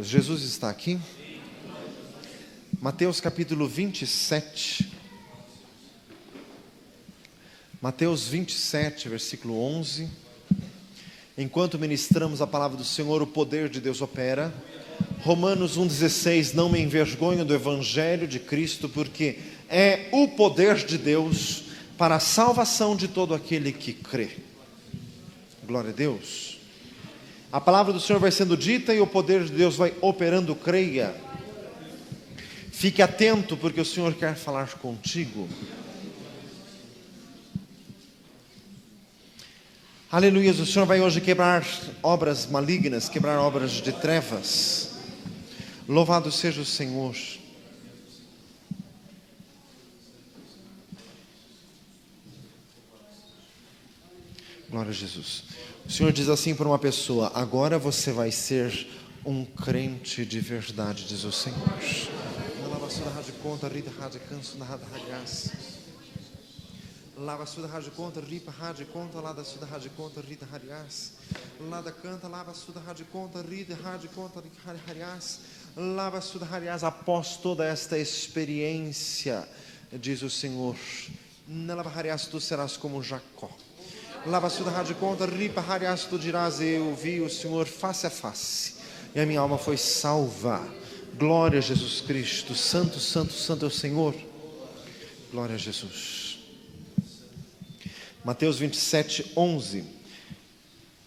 Jesus está aqui. Mateus capítulo 27. Mateus 27, versículo 11. Enquanto ministramos a palavra do Senhor, o poder de Deus opera. Romanos 1,16. Não me envergonho do Evangelho de Cristo, porque é o poder de Deus para a salvação de todo aquele que crê. Glória a Deus. A palavra do Senhor vai sendo dita e o poder de Deus vai operando, creia. Fique atento, porque o Senhor quer falar contigo. Aleluia, o Senhor vai hoje quebrar obras malignas, quebrar obras de trevas. Louvado seja o Senhor. Glória a Jesus. O Senhor diz assim para uma pessoa: agora você vai ser um crente de verdade, diz o Senhor. Após toda esta experiência, diz o Senhor, tu serás como Jacó. Tu dirás: eu vi o Senhor face a face e a minha alma foi salva. Glória a Jesus Cristo. Santo, santo, santo é o Senhor. Glória a Jesus. Mateus 27, 11.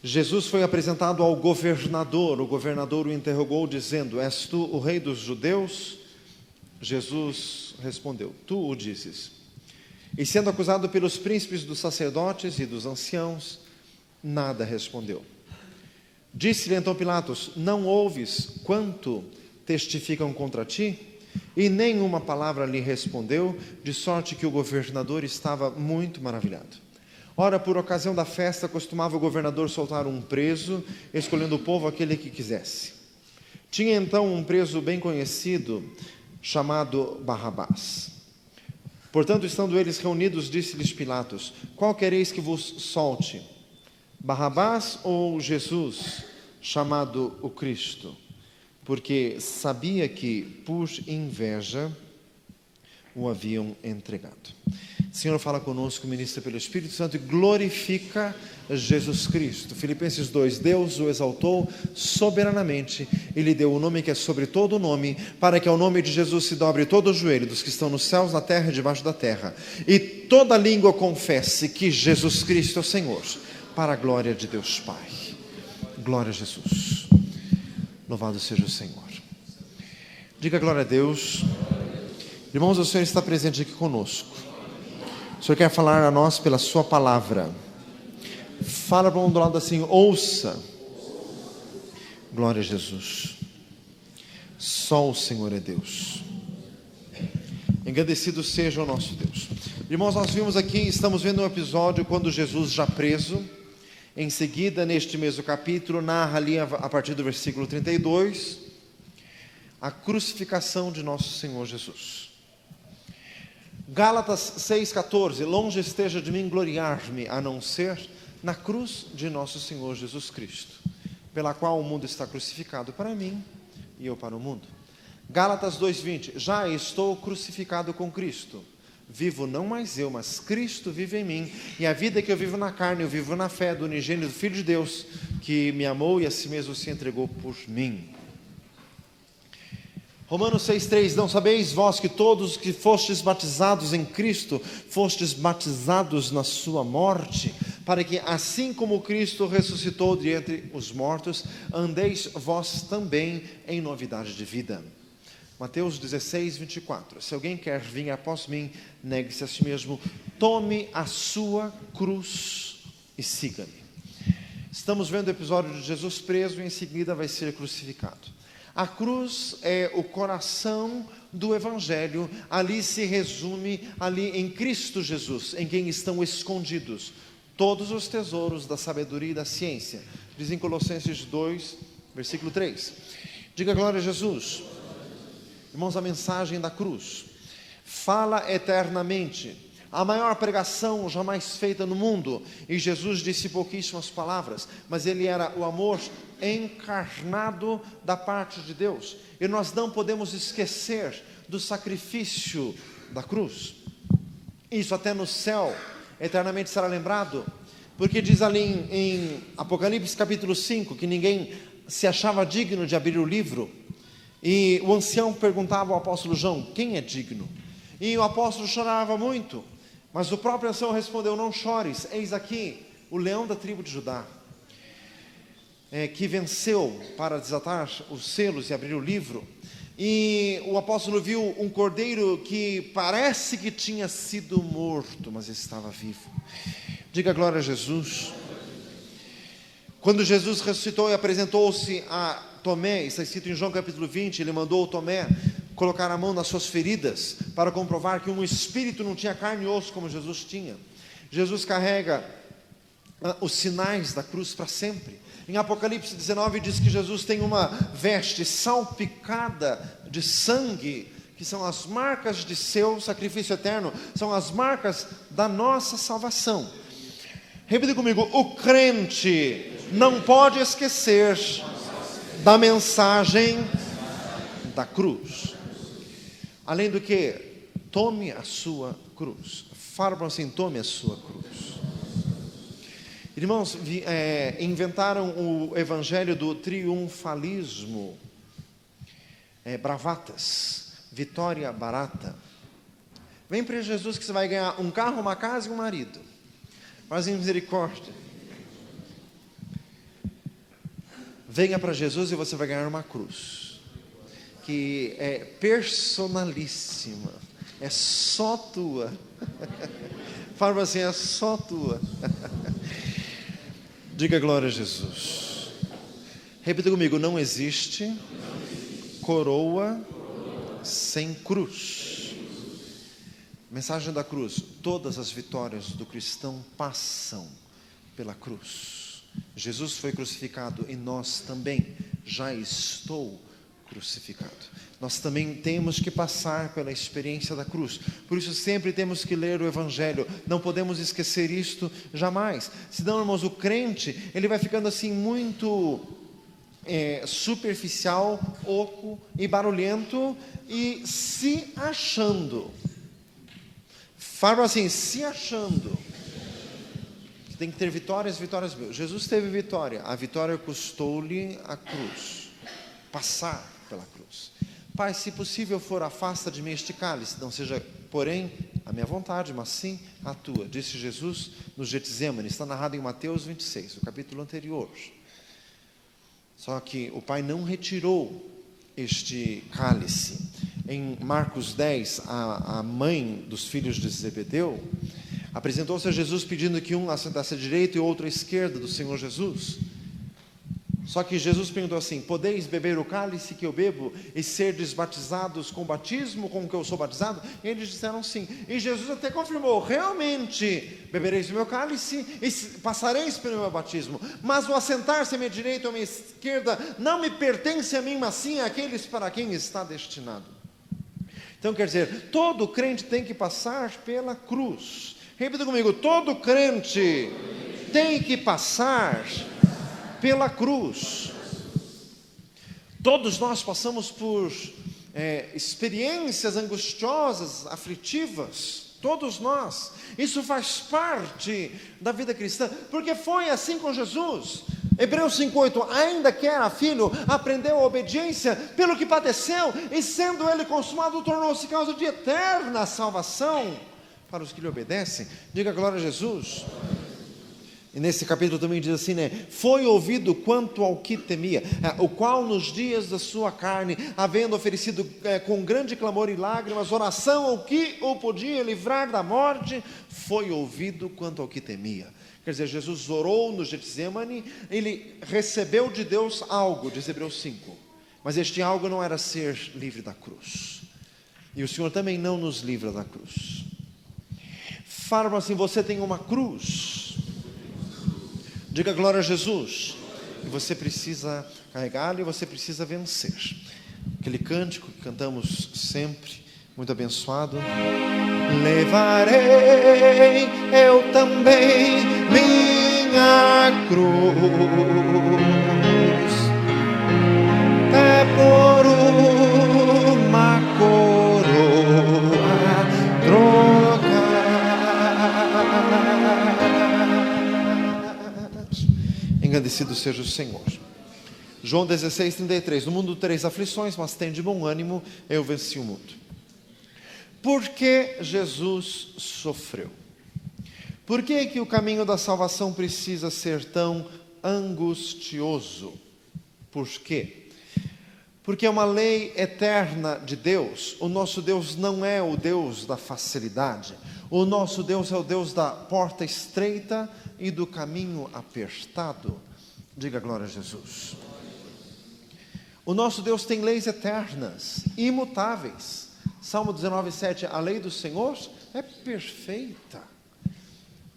Jesus foi apresentado ao governador. O governador o interrogou dizendo: és tu o rei dos judeus? Jesus respondeu: tu o dizes. E sendo acusado pelos príncipes dos sacerdotes e dos anciãos, nada respondeu. Disse-lhe então Pilatos: não ouves quanto testificam contra ti? E nenhuma palavra lhe respondeu, de sorte que o governador estava muito maravilhado. Ora, por ocasião da festa, costumava o governador soltar um preso, escolhendo o povo aquele que quisesse. Tinha então um preso bem conhecido, chamado Barrabás. Portanto, estando eles reunidos, disse-lhes Pilatos: qual quereis que vos solte? Barrabás ou Jesus, chamado o Cristo? Porque sabia que, por inveja, o haviam entregado. Senhor, fala conosco, ministra pelo Espírito Santo e glorifica Jesus Cristo. Filipenses 2, Deus o exaltou soberanamente e lhe deu o nome que é sobre todo o nome, para que ao nome de Jesus se dobre todo o joelho dos que estão nos céus, na terra e debaixo da terra, e toda língua confesse que Jesus Cristo é o Senhor, para a glória de Deus Pai. Glória a Jesus. Louvado seja o Senhor. Diga glória a Deus. Irmãos, o Senhor está presente aqui conosco. O Senhor quer falar a nós pela sua palavra. Fala para um do lado assim: ouça. Glória a Jesus. Só o Senhor é Deus. Engrandecido seja o nosso Deus. Irmãos, nós vimos aqui, estamos vendo um episódio quando Jesus já preso. Em seguida, neste mesmo capítulo, narra ali a partir do versículo 32, a crucificação de nosso Senhor Jesus. Gálatas 6,14, longe esteja de mim gloriar-me, a não ser na cruz de nosso Senhor Jesus Cristo, pela qual o mundo está crucificado para mim e eu para o mundo. Gálatas 2,20, já estou crucificado com Cristo, vivo não mais eu, mas Cristo vive em mim, e a vida que eu vivo na carne, eu vivo na fé do unigênito do Filho de Deus, que me amou e a si mesmo se entregou por mim. Romanos 6,3, não sabeis vós que todos que fostes batizados em Cristo, fostes batizados na sua morte, para que assim como Cristo ressuscitou de entre os mortos, andeis vós também em novidade de vida. Mateus 16, 24, se alguém quer vir após mim, negue-se a si mesmo, tome a sua cruz e siga-me. Estamos vendo o episódio de Jesus preso e em seguida vai ser crucificado. A cruz é o coração do Evangelho, ali se resume, ali em Cristo Jesus, em quem estão escondidos todos os tesouros da sabedoria e da ciência. Diz em Colossenses 2, versículo 3. Diga glória a Jesus. Irmãos, a mensagem da cruz fala eternamente a maior pregação jamais feita no mundo, e Jesus disse pouquíssimas palavras, mas ele era o amor encarnado da parte de Deus, e nós não podemos esquecer do sacrifício da cruz. Isso até no céu eternamente será lembrado, porque diz ali em Apocalipse capítulo 5, que ninguém se achava digno de abrir o livro, e o ancião perguntava ao apóstolo João, quem é digno? E o apóstolo chorava muito, mas o próprio ancião respondeu, não chores, eis aqui o leão da tribo de Judá, que venceu para desatar os selos e abrir o livro. E o apóstolo viu um cordeiro que parece que tinha sido morto, mas estava vivo. Diga glória a Jesus. Quando Jesus ressuscitou e apresentou-se a Tomé, está escrito em João capítulo 20, ele mandou Tomé colocar a mão nas suas feridas, para comprovar que um espírito não tinha carne e osso como Jesus tinha. Jesus carrega os sinais da cruz para sempre. Em Apocalipse 19 diz que Jesus tem uma veste salpicada de sangue, que são as marcas de seu sacrifício eterno, são as marcas da nossa salvação. Repita comigo, o crente não pode esquecer da mensagem da cruz. Além do que, tome a sua cruz. Fala assim, tome a sua cruz. Irmãos, inventaram o evangelho do triunfalismo, bravatas, vitória barata. Vem para Jesus que você vai ganhar um carro, uma casa e um marido. Faz misericórdia. Venha para Jesus e você vai ganhar uma cruz, que é personalíssima, é só tua. Fala assim, é só tua. Diga glória a Jesus. Repita comigo, não existe coroa sem cruz. Mensagem da cruz, todas as vitórias do cristão passam pela cruz. Jesus foi crucificado e nós também já estou crucificado. Nós também temos que passar pela experiência da cruz. Por isso sempre temos que ler o Evangelho. Não podemos esquecer isto jamais. Senão, irmãos, o crente, ele vai ficando assim muito superficial, oco e barulhento e se achando. Fala assim, se achando. Tem que ter vitórias, vitórias mil. Jesus teve vitória. A vitória custou-lhe a cruz. Passar pela cruz. Pai, se possível for, afasta de mim este cálice. Não seja, porém, a minha vontade, mas sim a tua. Disse Jesus no Getsêmani. Está narrado em Mateus 26, o capítulo anterior. Só que o Pai não retirou este cálice. Em Marcos 10, a mãe dos filhos de Zebedeu apresentou-se a Jesus pedindo que um assentasse à direita e outro à esquerda do Senhor Jesus. Só que Jesus perguntou assim, podeis beber o cálice que eu bebo e ser desbatizados com o batismo com que eu sou batizado? E eles disseram sim. E Jesus até confirmou, realmente bebereis o meu cálice e passareis pelo meu batismo. Mas o assentar-se à minha direita ou à minha esquerda não me pertence a mim, mas sim àqueles para quem está destinado. Então quer dizer, todo crente tem que passar pela cruz. Repita comigo, todo crente tem que passar pela cruz. Todos nós passamos por experiências angustiosas, aflitivas, todos nós. Isso faz parte da vida cristã, porque foi assim com Jesus. Hebreus 5:8, ainda que era filho, aprendeu a obediência pelo que padeceu, e sendo ele consumado, tornou-se causa de eterna salvação para os que lhe obedecem. Diga glória a Jesus. E nesse capítulo também diz assim, foi ouvido quanto ao que temia, o qual nos dias da sua carne, havendo oferecido com grande clamor e lágrimas, oração ao que o podia livrar da morte, foi ouvido quanto ao que temia. Quer dizer, Jesus orou no Getsêmani, ele recebeu de Deus algo, diz Hebreus 5, mas este algo não era ser livre da cruz, e o Senhor também não nos livra da cruz. Fala assim, você tem uma cruz. Diga glória a Jesus. E você precisa carregá-lo e você precisa vencer. Aquele cântico que cantamos sempre, Muito abençoado. Levarei eu também minha cruz, é por uma coroa trocar. Engrandecido seja o Senhor. João 16:33. No mundo tereis aflições, mas tende bom ânimo, eu venci o mundo. Por que Jesus sofreu? Por que o caminho da salvação precisa ser tão angustioso? Por quê? Porque é uma lei eterna de Deus. O nosso Deus não é o Deus da facilidade. O nosso Deus é o Deus da porta estreita e do caminho apertado. Diga glória a Jesus. O nosso Deus tem leis eternas, imutáveis. Salmo 19:7, a lei do Senhor é perfeita.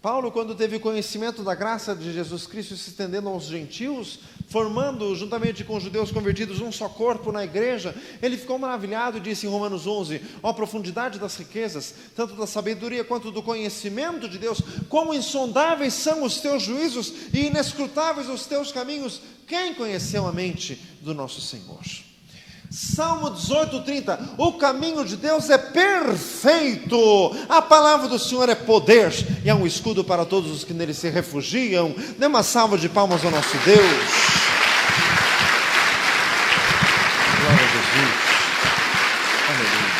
Paulo, quando teve conhecimento da graça de Jesus Cristo se estendendo aos gentios, formando juntamente com os judeus convertidos um só corpo na igreja, ele ficou maravilhado e disse em Romanos 11, ó profundidade das riquezas, tanto da sabedoria quanto do conhecimento de Deus, quão insondáveis são os teus juízos e inescrutáveis os teus caminhos, quem conheceu a mente do nosso Senhor? Salmo 18:30, o caminho de Deus é perfeito, a palavra do Senhor é poder, e é um escudo para todos os que nele se refugiam. Dê uma salva de palmas ao nosso Deus. Glória a Jesus. Aleluia.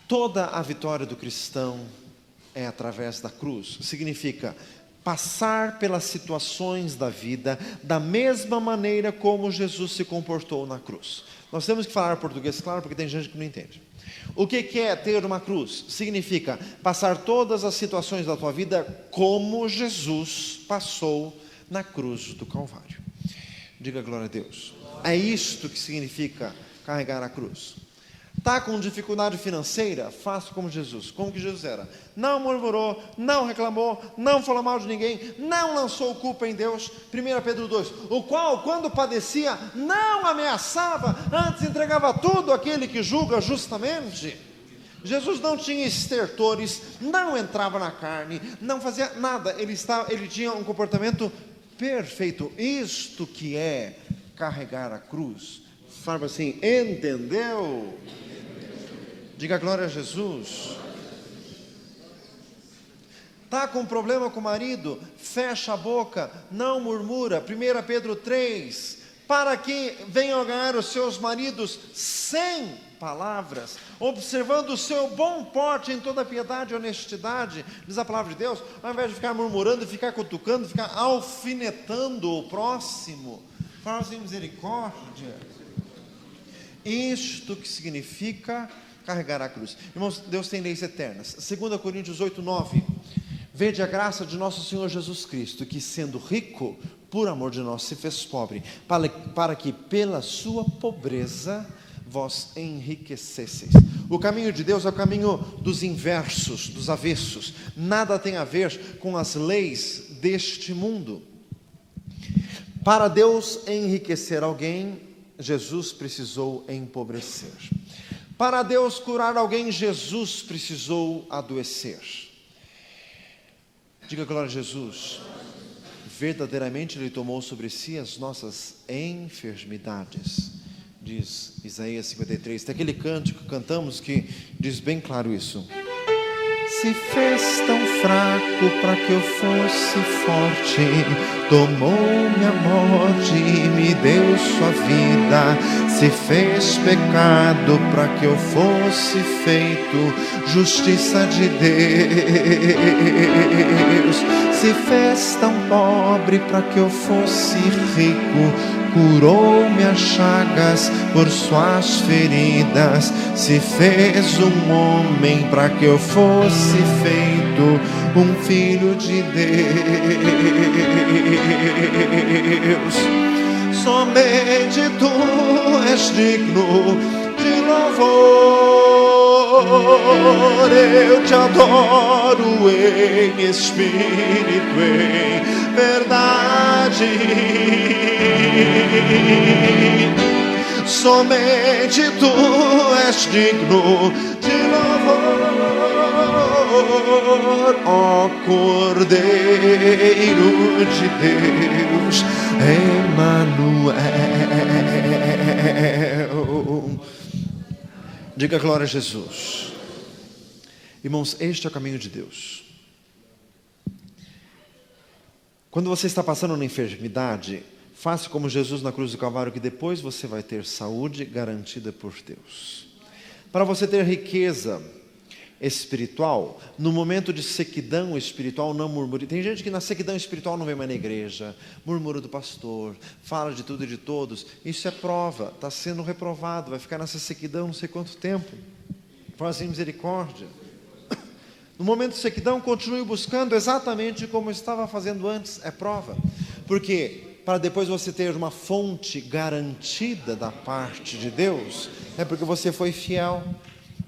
Toda a vitória do cristão é através da cruz. Significa passar pelas situações da vida da mesma maneira como Jesus se comportou na cruz. Nós temos que falar português, claro, porque tem gente que não entende. O que é ter uma cruz? Significa passar todas as situações da tua vida como Jesus passou na cruz do Calvário. Diga glória a Deus. É isto que significa carregar a cruz. Está com dificuldade financeira? Faça como Jesus. Como que Jesus era? Não murmurou, não reclamou, não falou mal de ninguém, não lançou culpa em Deus. 1 Pedro 2, o qual, quando padecia, não ameaçava, antes entregava tudo àquele que julga justamente. Jesus não tinha estertores, não entrava na carne, não fazia nada, ele tinha um comportamento perfeito. Isto que é carregar a cruz. Fala assim, entendeu? Diga glória a Jesus. Está com problema com o marido? Fecha a boca, não murmura. 1 Pedro 3, para que venham ganhar os seus maridos sem palavras, observando o seu bom porte em toda piedade e honestidade, diz a palavra de Deus, ao invés de ficar murmurando, ficar cutucando, ficar alfinetando o próximo. Fala assim, misericórdia. Isto que significa carregar a cruz. Irmãos, Deus tem leis eternas. 2 Coríntios 8:9. Vede a graça de nosso Senhor Jesus Cristo, que sendo rico, por amor de nós se fez pobre, para que pela sua pobreza vós enriquecesseis. O caminho de Deus é o caminho dos inversos, dos avessos. Nada tem a ver com as leis deste mundo. Para Deus enriquecer alguém, Jesus precisou empobrecer. Para Deus curar alguém, Jesus precisou adoecer. Diga glória a Jesus. Verdadeiramente Ele tomou sobre si as nossas enfermidades, diz Isaías 53. Tem aquele cântico que cantamos que diz bem claro isso. Se fez tão fraco para que eu fosse forte, tomou-me a morte e me deu sua vida. Se fez pecado para que eu fosse feito justiça de Deus. Se fez tão pobre para que eu fosse rico, curou-me as chagas por suas feridas. Se fez um homem para que eu fosse feito um filho de Deus. Somente tu és digno de louvor. Eu te adoro em espírito, em verdade. Somente tu és digno de louvor, ó Cordeiro de Deus, Emanuel. Diga glória a Jesus. Irmãos, este é o caminho de Deus. Quando você está passando uma enfermidade, faça como Jesus na cruz do Calvário, que depois você vai ter saúde garantida por Deus. Para você ter riqueza espiritual, no momento de sequidão espiritual, não murmure. Tem gente que na sequidão espiritual não vem mais na igreja, murmura do pastor, fala de tudo e de todos. Isso é prova, está sendo reprovado, vai ficar nessa sequidão não sei quanto tempo. Fala assim, misericórdia. No momento de sequidão, continue buscando exatamente como estava fazendo antes, é prova. Porque para depois você ter uma fonte garantida da parte de Deus, é porque você foi fiel.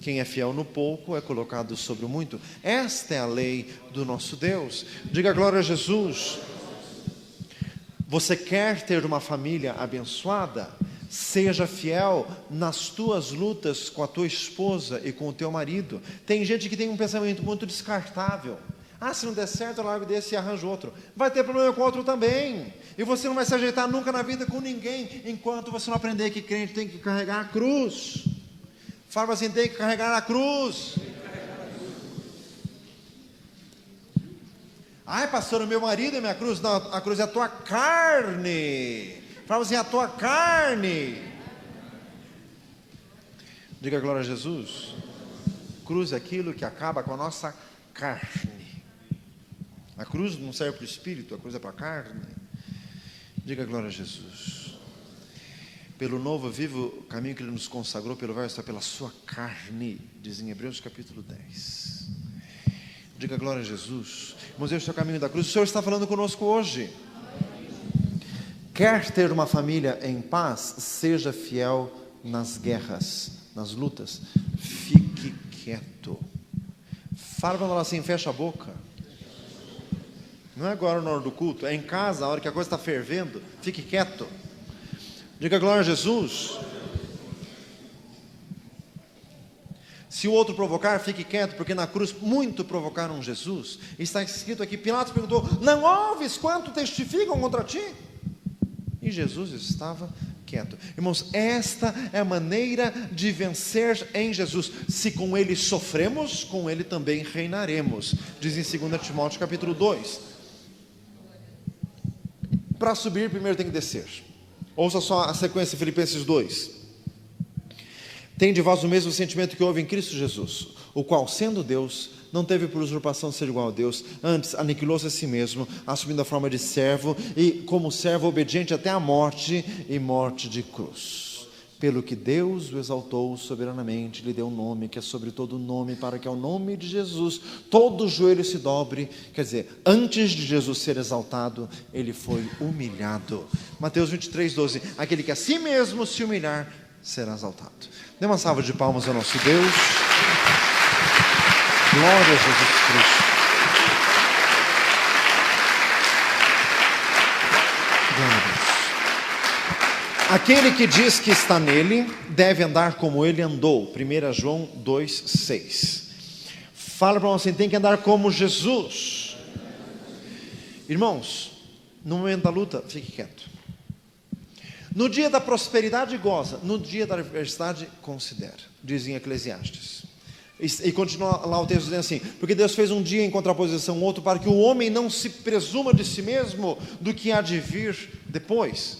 Quem é fiel no pouco é colocado sobre o muito. Esta é a lei do nosso Deus. Diga glória a Jesus. Você quer ter uma família abençoada? Seja fiel nas tuas lutas com a tua esposa e com o teu marido. Tem gente que tem um pensamento muito descartável. Se não der certo, eu largo desse e arranjo outro. Vai ter problema com outro também. E você não vai se ajeitar nunca na vida com ninguém, enquanto você não aprender que crente tem que carregar a cruz. Fala assim, tem que carregar a cruz. Pastor, o meu marido é minha cruz. Não, a cruz é a tua carne. Fala assim, a tua carne. Diga glória a Jesus. Cruz é aquilo que acaba com a nossa carne. A cruz não serve para o espírito, a cruz é para a carne. Diga glória a Jesus. Pelo novo, vivo caminho que Ele nos consagrou, pelo verso, está pela sua carne, diz em Hebreus capítulo 10. Diga glória a Jesus. Irmãos, este é o caminho da cruz. O Senhor está falando conosco hoje. Quer ter uma família em paz? Seja fiel nas guerras, nas lutas. Fique quieto. Fala para ela assim, fecha a boca. Não é agora na hora do culto, é em casa, a hora que a coisa está fervendo. Fique quieto. Diga glória a Jesus. Se o outro provocar, fique quieto, porque na cruz muito provocaram Jesus. Está escrito aqui, Pilatos perguntou, não ouves quanto testificam contra ti? E Jesus estava quieto. Irmãos, esta é a maneira de vencer em Jesus. Se com Ele sofremos, com Ele também reinaremos. Diz em 2 Timóteo capítulo 2. Para subir, primeiro tem que descer. Ouça só a sequência, Filipenses 2. Tem de vós o mesmo sentimento que houve em Cristo Jesus, o qual, sendo Deus, não teve por usurpação ser igual a Deus, antes aniquilou-se a si mesmo, assumindo a forma de servo, e como servo obediente até a morte, e morte de cruz. Pelo que Deus o exaltou soberanamente, lhe deu um nome que é sobre todo nome, para que ao nome de Jesus todo joelho se dobre. Quer dizer, antes de Jesus ser exaltado, ele foi humilhado. Mateus 23, 12. Aquele que a si mesmo se humilhar, será exaltado. Dê uma salva de palmas ao nosso Deus. Glória a Jesus Cristo. Glória a Deus. Aquele que diz que está nele, deve andar como ele andou. 1 João 2, 6. Fala para você, tem que andar como Jesus. Irmãos, no momento da luta, fique quieto. No dia da prosperidade, goza. No dia da adversidade, considera. Diz em Eclesiastes. E continua lá o texto dizendo assim, porque Deus fez um dia em contraposição ao outro, para que o homem não se presuma de si mesmo do que há de vir depois.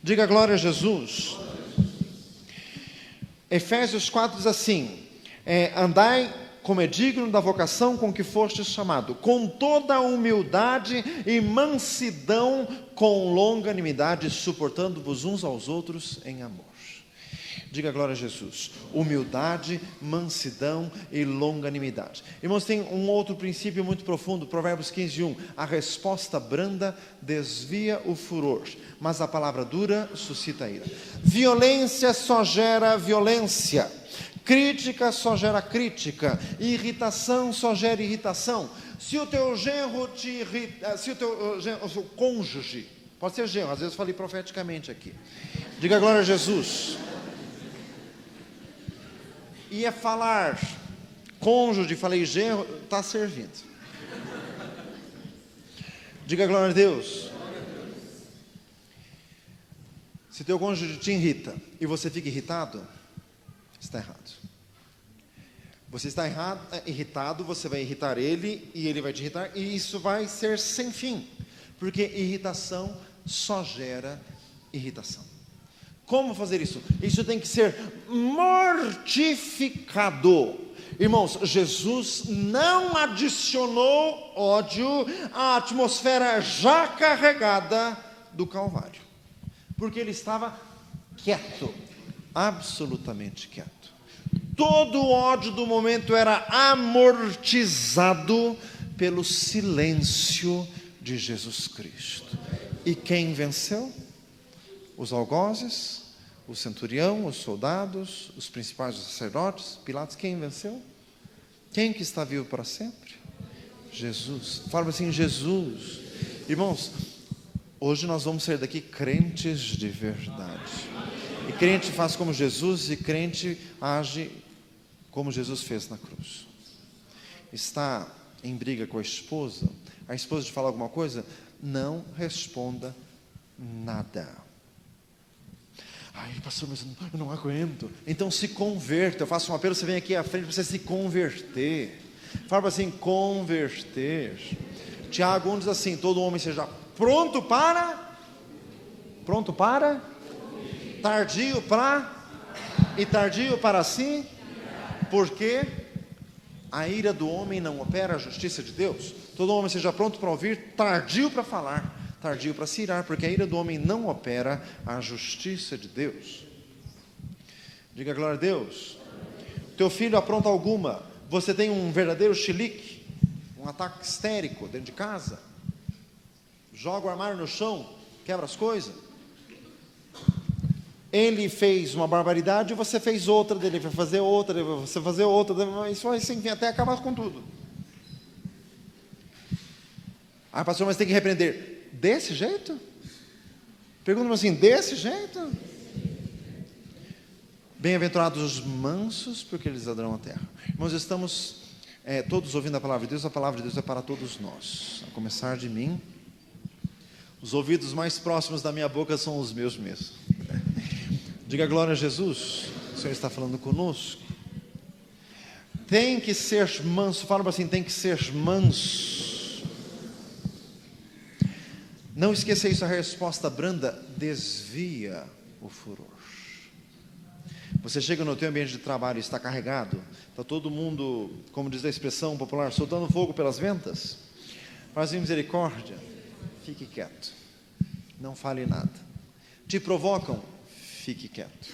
Diga glória a Jesus. Efésios 4 diz assim, andai como é digno da vocação com que fostes chamado, com toda a humildade e mansidão, com longanimidade, suportando-vos uns aos outros em amor. Diga glória a Jesus. Humildade, mansidão e longanimidade. Irmãos, tem um outro princípio muito profundo, Provérbios 15, 1. A resposta branda desvia o furor, mas a palavra dura suscita ira. Violência só gera violência. Crítica só gera crítica. Irritação só gera irritação. Se o teu genro te irrita, se o seu cônjuge Pode ser genro, às vezes eu falei profeticamente aqui. Diga glória a Jesus. Ia falar cônjuge, falei genro, está servindo. Diga glória a Deus. Se teu cônjuge te irrita e você fica irritado, está errado. Você está irritado, você vai irritar ele e ele vai te irritar, e isso vai ser sem fim, porque irritação só gera irritação. Como fazer isso? Isso tem que ser mortificado. Irmãos, Jesus não adicionou ódio à atmosfera já carregada do Calvário, porque ele estava quieto, absolutamente quieto. Todo o ódio do momento era amortizado pelo silêncio de Jesus Cristo. E quem venceu? Os algozes, o centurião, os soldados, os principais sacerdotes, Pilatos. Quem venceu? Quem que está vivo para sempre? Jesus. Fala assim, Jesus. Irmãos, hoje nós vamos sair daqui crentes de verdade. E crente faz como Jesus, e crente age como Jesus fez na cruz. Está em briga com a esposa te fala alguma coisa, não responda nada. Ai, pastor, mas eu não aguento. Então se converta. Eu faço um apelo, você vem aqui à frente para você se converter. Fala assim, converter. Tiago 1 diz assim, todo homem seja pronto para, tardio para, e tardio para si, porque a ira do homem não opera a justiça de Deus. Todo homem seja pronto para ouvir, tardio para falar, tardio para se irar, porque a ira do homem não opera a justiça de Deus. Diga glória a Deus. Teu filho apronta alguma, você tem um verdadeiro chilique, um ataque histérico dentro de casa, joga o armário no chão, quebra as coisas. Ele fez uma barbaridade e você fez outra, dele vai fazer outra, dele vai você fazer outra, isso vai assim, até acabar com tudo. Ah, pastor, mas tem que repreender desse jeito? Pergunta-me assim, desse jeito? Bem-aventurados os mansos, porque eles herdarão a terra. Irmãos, estamos todos ouvindo a palavra de Deus é para todos nós, a começar de mim. Os ouvidos mais próximos da minha boca são os meus mesmos. Diga glória a Jesus, o Senhor está falando conosco. Tem que ser manso, fala assim, tem que ser manso. Não esqueça isso, a resposta branda desvia o furor. Você chega no teu ambiente de trabalho e está carregado, está todo mundo, como diz a expressão popular, soltando fogo pelas ventas. Faz misericórdia, fique quieto, não fale nada. Te provocam, fique quieto.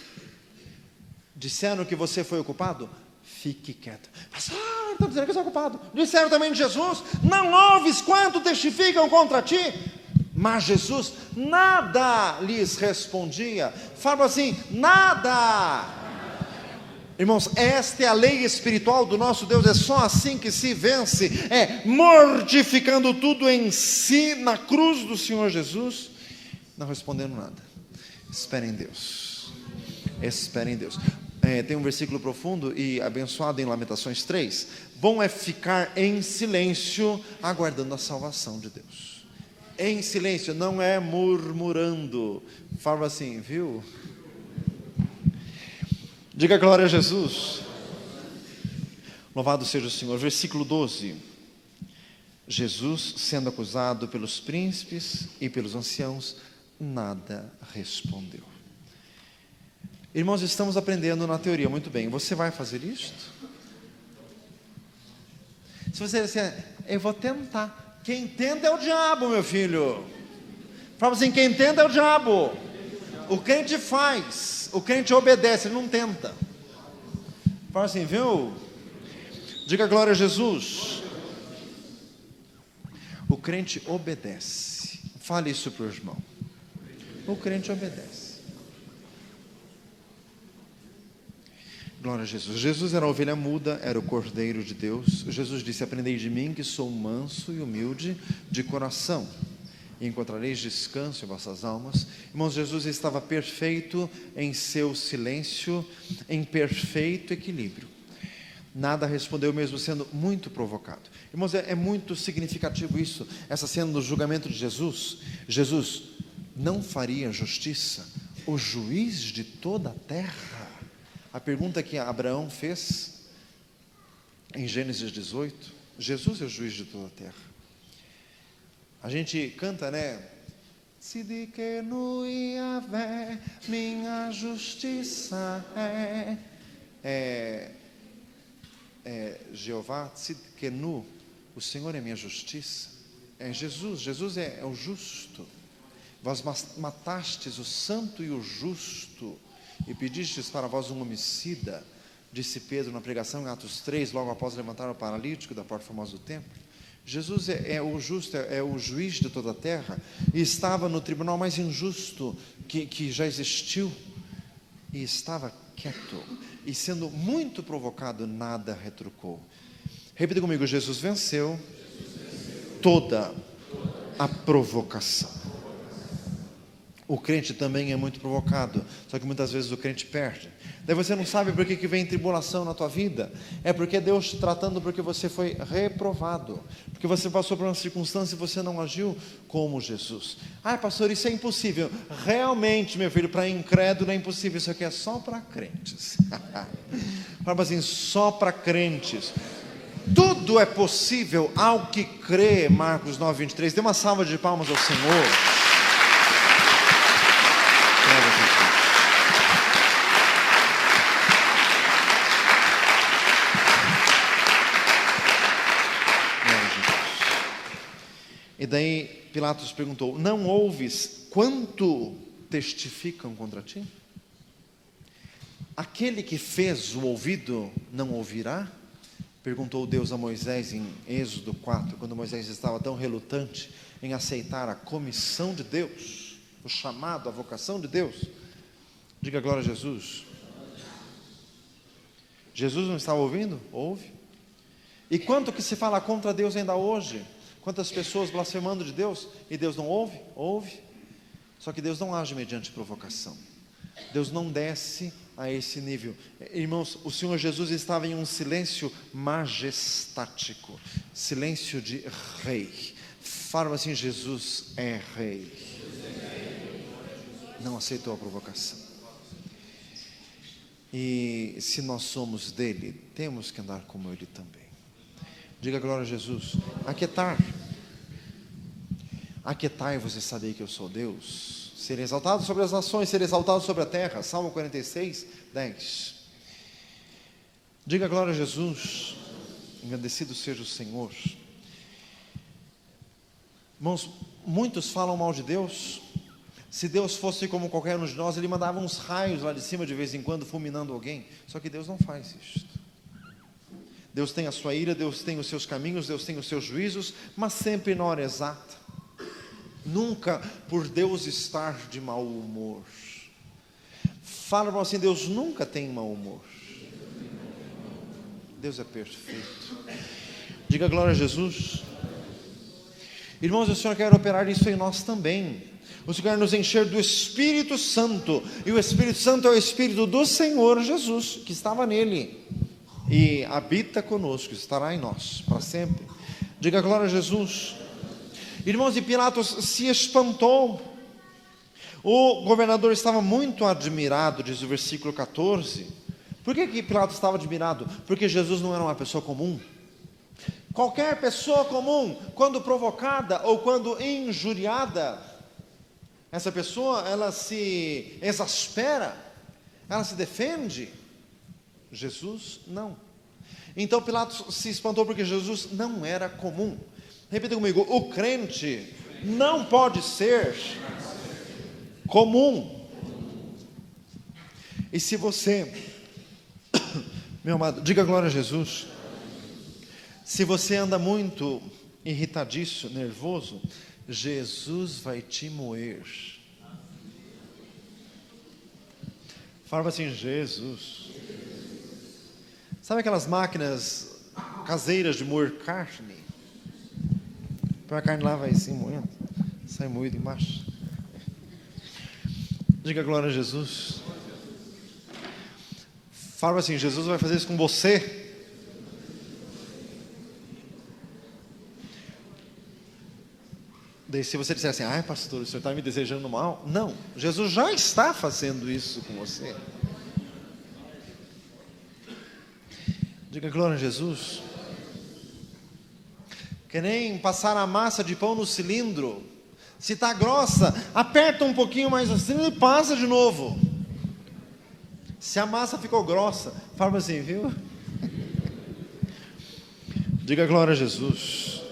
Disseram que você foi ocupado, fique quieto. Pastor, está dizendo que eu sou ocupado. Disseram também de Jesus, não ouves quanto testificam contra ti? Mas Jesus nada lhes respondia. Fala assim, nada. Irmãos, esta é a lei espiritual do nosso Deus, é só assim que se vence, mortificando tudo em si, na cruz do Senhor Jesus, não respondendo nada. Espere em Deus, espere em Deus. Tem um versículo profundo e abençoado em Lamentações 3, bom é ficar em silêncio, aguardando a salvação de Deus. Em silêncio, não é murmurando. Fala assim, viu? Diga glória a Jesus. Louvado seja o Senhor. Versículo 12. Jesus, sendo acusado pelos príncipes e pelos anciãos, nada respondeu. Irmãos, estamos aprendendo na teoria, muito bem. Você vai fazer isto? Se você disser, eu vou tentar. Quem tenta é o diabo, meu filho. Fala assim, quem tenta é o diabo. O crente faz, o crente obedece, ele não tenta. Fala assim, viu? Diga glória a Jesus. O crente obedece. Fale isso para o irmão. O crente obedece. Glória a Jesus. Jesus era a ovelha muda, era o Cordeiro de Deus. Jesus disse, aprendei de mim que sou manso e humilde de coração. e encontrareis descanso em vossas almas. Irmãos, Jesus estava perfeito em seu silêncio, em perfeito equilíbrio. Nada respondeu, mesmo sendo muito provocado. Irmãos, é muito significativo isso, essa cena do julgamento de Jesus. Jesus não faria justiça, o juiz de toda a terra. A pergunta que Abraão fez em Gênesis 18, Jesus é o juiz de toda a terra. A gente canta, né? Tzidkenu Yahvé, minha justiça é Jeová, Tzidkenu, o Senhor é minha justiça. É Jesus, Jesus é o justo. Vós matastes o santo e o justo, e pedistes para vós um homicida, disse Pedro na pregação em Atos 3, logo após levantar o paralítico da porta famosa do templo. Jesus é o justo, é o juiz de toda a terra, e estava no tribunal mais injusto que já existiu, e estava quieto, e sendo muito provocado, nada retrucou. Repita comigo: Jesus venceu toda a provocação. O crente também é muito provocado, só que muitas vezes o crente perde. Daí você não sabe por que vem tribulação na tua vida. É porque Deus te tratando, porque você foi reprovado, porque você passou por uma circunstância e você não agiu como Jesus. Pastor, isso é impossível. Realmente, meu filho, para incrédulo é impossível. Isso aqui é só para crentes. Fala assim, só para crentes. Tudo é possível ao que crê. Marcos 9:23. Dê uma salva de palmas ao Senhor. E daí Pilatos perguntou: não ouves quanto testificam contra ti? Aquele que fez o ouvido não ouvirá? Perguntou Deus a Moisés em Êxodo 4, quando Moisés estava tão relutante em aceitar a comissão de Deus, o chamado, a vocação de Deus. Diga glória a Jesus. Jesus não estava ouvindo? Ouve. E quanto que se fala contra Deus ainda hoje? Quantas pessoas blasfemando de Deus, e Deus não ouve? Ouve. Só que Deus não age mediante provocação. Deus não desce a esse nível. Irmãos, o Senhor Jesus estava em um silêncio majestático, silêncio de rei. Fala assim: Jesus é rei. Não aceitou a provocação. E se nós somos dele, temos que andar como ele também. Diga glória a Jesus. Aquietai, você sabia que eu sou Deus. Ser exaltado sobre as nações, ser exaltado sobre a terra. Salmo 46, 10. Diga glória a Jesus. Engrandecido seja o Senhor. Irmãos, muitos falam mal de Deus. Se Deus fosse como qualquer um de nós, Ele mandava uns raios lá de cima de vez em quando, fulminando alguém. Só que Deus não faz isso. Deus tem a sua ira, Deus tem os seus caminhos, Deus tem os seus juízos, mas sempre na hora exata. Nunca por Deus estar de mau humor. Fala assim: Deus nunca tem mau humor. Deus é perfeito. Diga glória a Jesus. Irmãos, o Senhor quer operar isso em nós também. O Senhor quer nos encher do Espírito Santo. E o Espírito Santo é o Espírito do Senhor Jesus, que estava nele e habita conosco, estará em nós para sempre. Diga glória a Jesus. Irmãos, e Pilatos se espantou. O governador estava muito admirado, diz o versículo 14. Por que Pilatos estava admirado? Porque Jesus não era uma pessoa comum. Qualquer pessoa comum, quando provocada ou quando injuriada, essa pessoa, ela se exaspera, ela se defende. Jesus não. Então Pilatos se espantou porque Jesus não era comum. Repita comigo: o crente não pode ser comum. E se você, meu amado, diga glória a Jesus. Se você anda muito irritadiço, nervoso, Jesus vai te moer. Fala assim: Jesus. Sabe aquelas máquinas caseiras de moer carne? Põe a carne lá, vai assim moendo. Sai moído embaixo. Diga glória a Jesus. Fala assim: Jesus vai fazer isso com você. Daí se você disser assim: ai pastor, o senhor está me desejando mal. Não, Jesus já está fazendo isso com você. Diga glória a Jesus. Que nem passar a massa de pão no cilindro. Se está grossa, aperta um pouquinho mais assim e passa de novo. Se a massa ficou grossa, fala assim, viu? Diga glória a Jesus.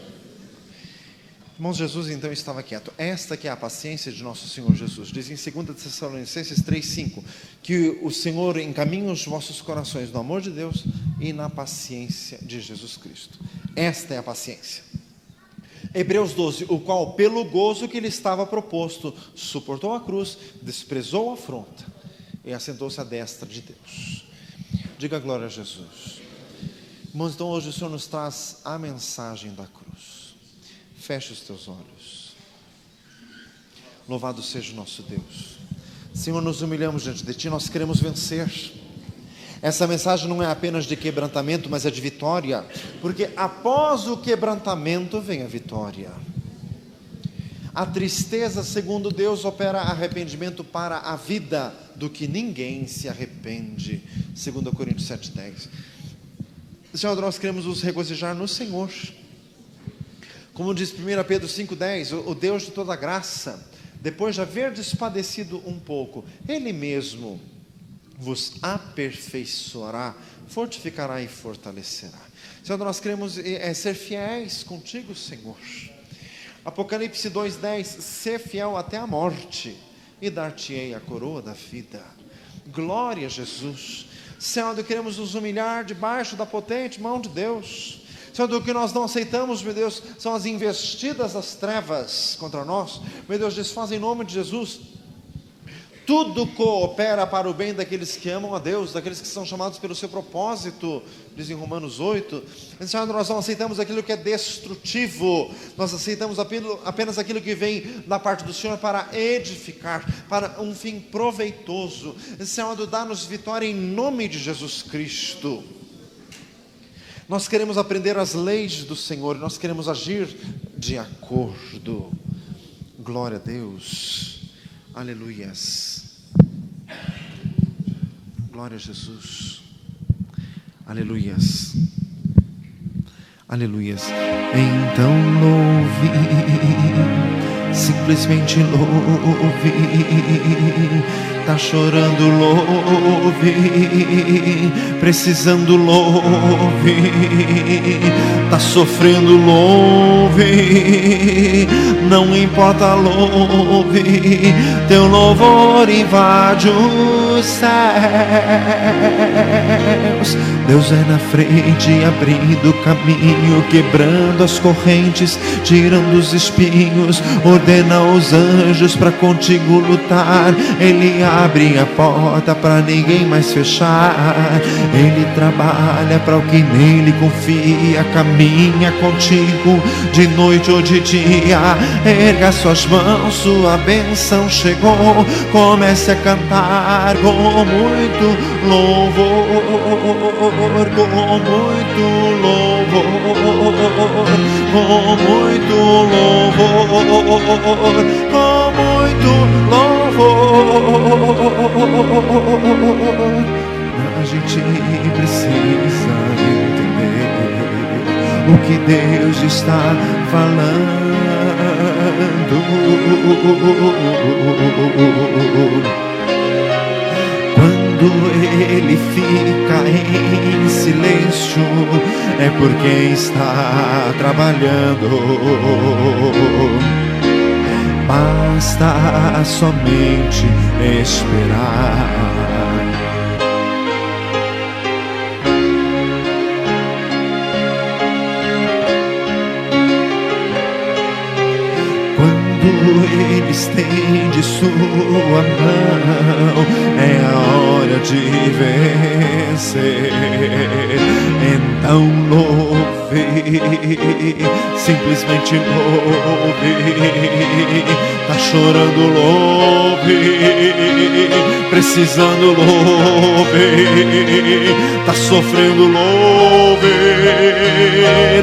Irmãos, Jesus então estava quieto. Esta que é a paciência de nosso Senhor Jesus. Diz em 2 Tessalonicenses 3:5 que o Senhor encaminha os vossos corações no amor de Deus e na paciência de Jesus Cristo. Esta é a paciência. Hebreus 12, o qual pelo gozo que lhe estava proposto, suportou a cruz, desprezou a afronta e assentou-se à destra de Deus. Diga glória a Jesus. Irmãos, então hoje o Senhor nos traz a mensagem da cruz. Feche os teus olhos. Louvado seja o nosso Deus. Senhor, nos humilhamos diante de Ti, nós queremos vencer. Essa mensagem não é apenas de quebrantamento, mas é de vitória, porque após o quebrantamento vem a vitória. A tristeza, segundo Deus, opera arrependimento para a vida, do que ninguém se arrepende, 2 Coríntios 7:10. Senhor, nós queremos nos regozijar no Senhor. Como diz 1 Pedro 5:10, o Deus de toda graça, depois de haverdes padecido um pouco, Ele mesmo vos aperfeiçoará, fortificará e fortalecerá. Senhor, nós queremos ser fiéis contigo, Senhor. Apocalipse 2:10, ser fiel até a morte, e dar-te-ei a coroa da vida. Glória a Jesus. Senhor, queremos nos humilhar debaixo da potente mão de Deus. Senhor, o que nós não aceitamos, meu Deus, são as investidas das trevas contra nós. Meu Deus, desfaz em nome de Jesus. Tudo coopera para o bem daqueles que amam a Deus, daqueles que são chamados pelo seu propósito, diz em Romanos 8. Senhor, nós não aceitamos aquilo que é destrutivo, nós aceitamos apenas aquilo que vem da parte do Senhor para edificar, para um fim proveitoso. Senhor, dá-nos vitória em nome de Jesus Cristo. Nós queremos aprender as leis do Senhor, nós queremos agir de acordo. Glória a Deus. Aleluias. Glória a Jesus. Aleluias. Aleluias. Então louve, simplesmente louve. Tá chorando, louve. Precisando, louve. Tá sofrendo, louve. Não importa, louve. Teu louvor invade os céus. Deus é na frente, abrindo o caminho, quebrando as correntes, tirando os espinhos. Ordena os anjos para contigo lutar. Ele abre a porta para ninguém mais fechar. Ele trabalha para o que nele confia. Caminha contigo de noite ou de dia. Erga suas mãos, sua bênção chegou. Comece a cantar com muito louvor. Com muito louvor, com muito louvor, com muito louvor. A gente precisa entender o que Deus está falando. Quando Ele fica em silêncio, é porque está trabalhando. Basta somente esperar. Ele estende sua mão, é a hora de vencer. Então louve simplesmente louve. Tá chorando, louve. Precisando, louve. Tá sofrendo, louve.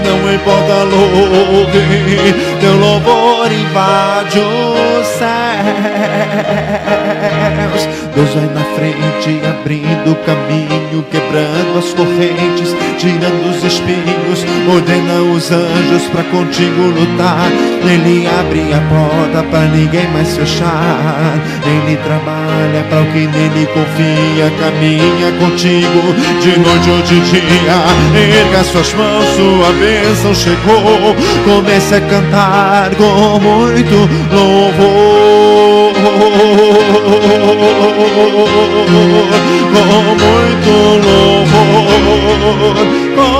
Não importa, louve. Teu louvor invade os céus. Deus vai na frente, abrindo o caminho, quebrando as correntes, tirando os espinhos, ordena os anjos pra contigo lutar. Ele abre a porta pra ninguém mais fechar. Ele trabalha pra o que nele confia, caminha contigo de noite ou de dia. Erga suas mãos, sua bênção chegou. Comece a cantar com muito louvor, com muito louvor, com